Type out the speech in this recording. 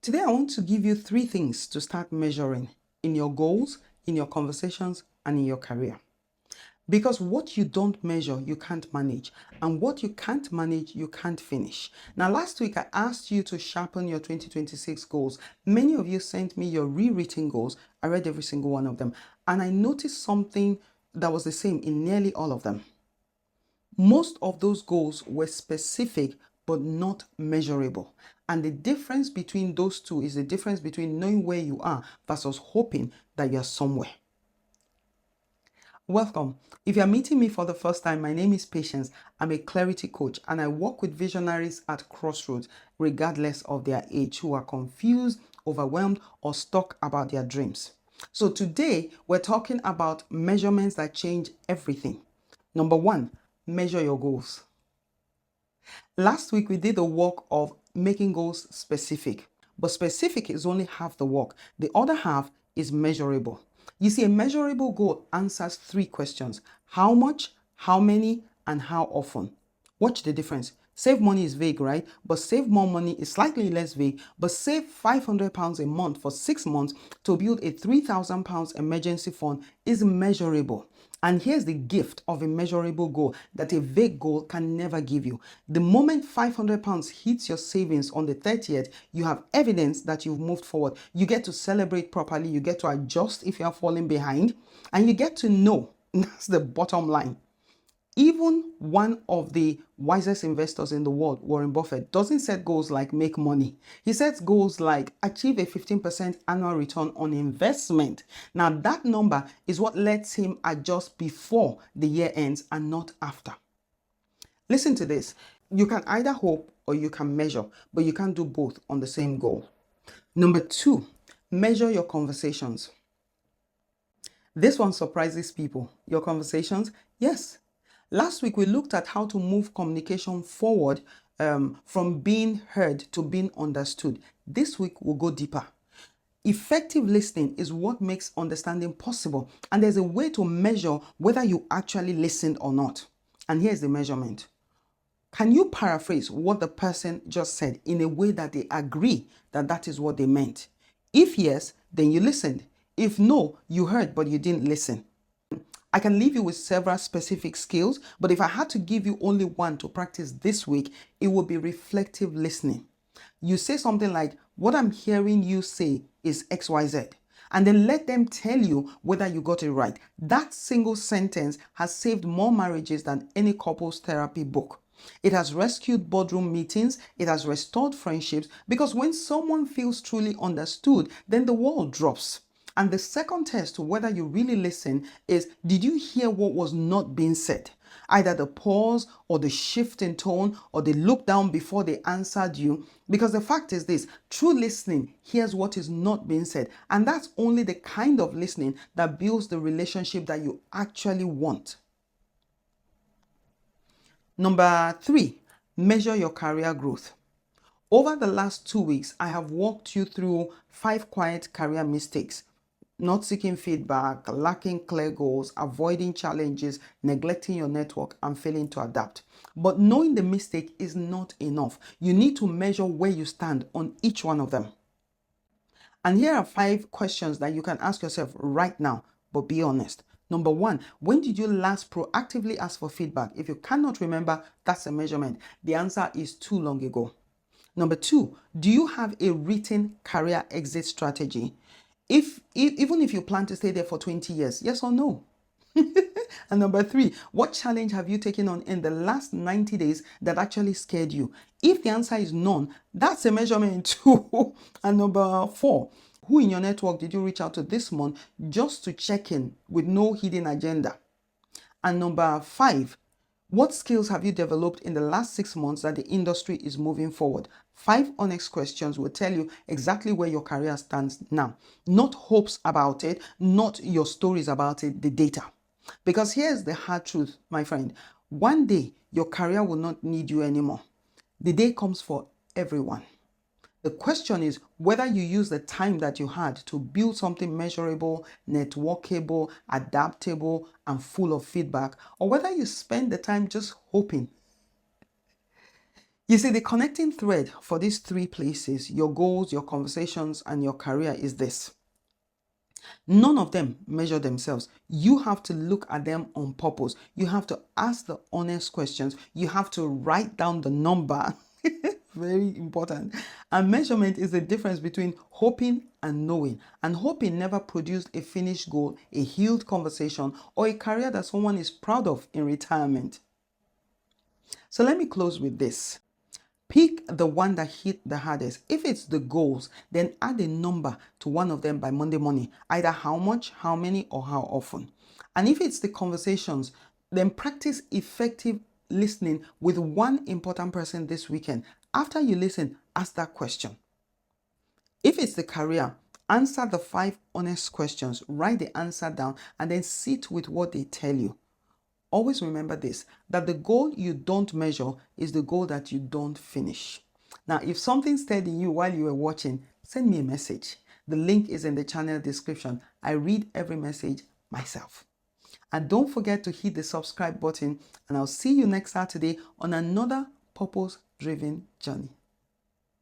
Today, I want to give you 3 things to start measuring in your goals, in your conversations, and in your career. Because what you don't measure, you can't manage. And what you can't manage, you can't finish. Now, last week, I asked you to sharpen your 2026 goals. Many of you sent me your rewritten goals. I read every single one of them. And I noticed something that was the same in nearly all of them. Most of those goals were specific but not measurable. And the difference between those two is the difference between knowing where you are versus hoping that you're somewhere. Welcome. If you're meeting me for the first time, my name is Patience. I'm a clarity coach and I work with visionaries at crossroads, regardless of their age, who are confused, overwhelmed, or stuck about their dreams. So today, we're talking about measurements that change everything. Number 1, measure your goals. Last week, we did the work of making goals specific, but specific is only half the work. The other half is measurable. You see, a measurable goal answers 3 questions: how much, how many, and how often. Watch the difference. Save money is vague, right? But save more money is slightly less vague. But save £500 a month for 6 months to build a £3,000 emergency fund is measurable. And here's the gift of a measurable goal that a vague goal can never give you. The moment £500 hits your savings on the 30th, you have evidence that you've moved forward. You get to celebrate properly. You get to adjust if you are falling behind. And you get to know, that's the bottom line. Even one of the wisest investors in the world, Warren Buffett, doesn't set goals like make money. He sets goals like achieve a 15% annual return on investment. Now, that number is what lets him adjust before the year ends and not after. Listen to this. You can either hope or you can measure, but you can't do both on the same goal. Number 2, measure your conversations. This one surprises people. Your conversations? Yes. Last week, we looked at how to move communication forward from being heard to being understood. This week, we'll go deeper. Effective listening is what makes understanding possible. And there's a way to measure whether you actually listened or not. And here's the measurement. Can you paraphrase what the person just said in a way that they agree that that is what they meant? If yes, then you listened. If no, you heard but you didn't listen. I can leave you with several specific skills, but if I had to give you only one to practice this week, it would be reflective listening. You say something like, what I'm hearing you say is XYZ, and then let them tell you whether you got it right. That single sentence has saved more marriages than any couples therapy book. It has rescued boardroom meetings. It has restored friendships, because when someone feels truly understood, then the wall drops. And the second test to whether you really listen is, did you hear what was not being said? Either the pause or the shift in tone or the look down before they answered you. Because the fact is this, true listening hears what is not being said. And that's only the kind of listening that builds the relationship that you actually want. Number 3, measure your career growth. Over the last 2 weeks, I have walked you through 5 quiet career mistakes. Not seeking feedback, lacking clear goals, avoiding challenges, neglecting your network, and failing to adapt. But knowing the mistake is not enough. You need to measure where you stand on each one of them. And here are 5 questions that you can ask yourself right now, but be honest. Number 1, when did you last proactively ask for feedback? If you cannot remember, that's a measurement. The answer is too long ago. Number 2, do you have a written career exit strategy? Even if you plan to stay there for 20 years, yes or no? And number 3, what challenge have you taken on in the last 90 days that actually scared you? If the answer is none, that's a measurement too. And number 4, who in your network did you reach out to this month just to check in with no hidden agenda? And number 5, what skills have you developed in the last 6 months that the industry is moving forward? 5 honest questions will tell you exactly where your career stands now. Not hopes about it, not your stories about it, the data. Because here's the hard truth, my friend. One day, your career will not need you anymore. The day comes for everyone. The question is whether you use the time that you had to build something measurable, networkable, adaptable, and full of feedback, or whether you spend the time just hoping. You see, the connecting thread for these three places, your goals, your conversations, and your career, is this. None of them measure themselves. You have to look at them on purpose. You have to ask the honest questions. You have to write down the number. Very important. And measurement is the difference between hoping and knowing. And hoping never produced a finished goal, a healed conversation, or a career that someone is proud of in retirement. So let me close with this. Pick the one that hit the hardest. If it's the goals, then add a number to one of them by Monday morning, either how much, how many, or how often. And if it's the conversations, then practice effective listening with one important person this weekend. After you listen, ask that question. If it's the career, answer the 5 honest questions, write the answer down, and then sit with what they tell you. Always remember this, that the goal you don't measure is the goal that you don't finish. Now, if something stayed in you while you were watching, send me a message. The link is in the channel description. I read every message myself. And don't forget to hit the subscribe button, and I'll see you next Saturday on another purpose-driven journey.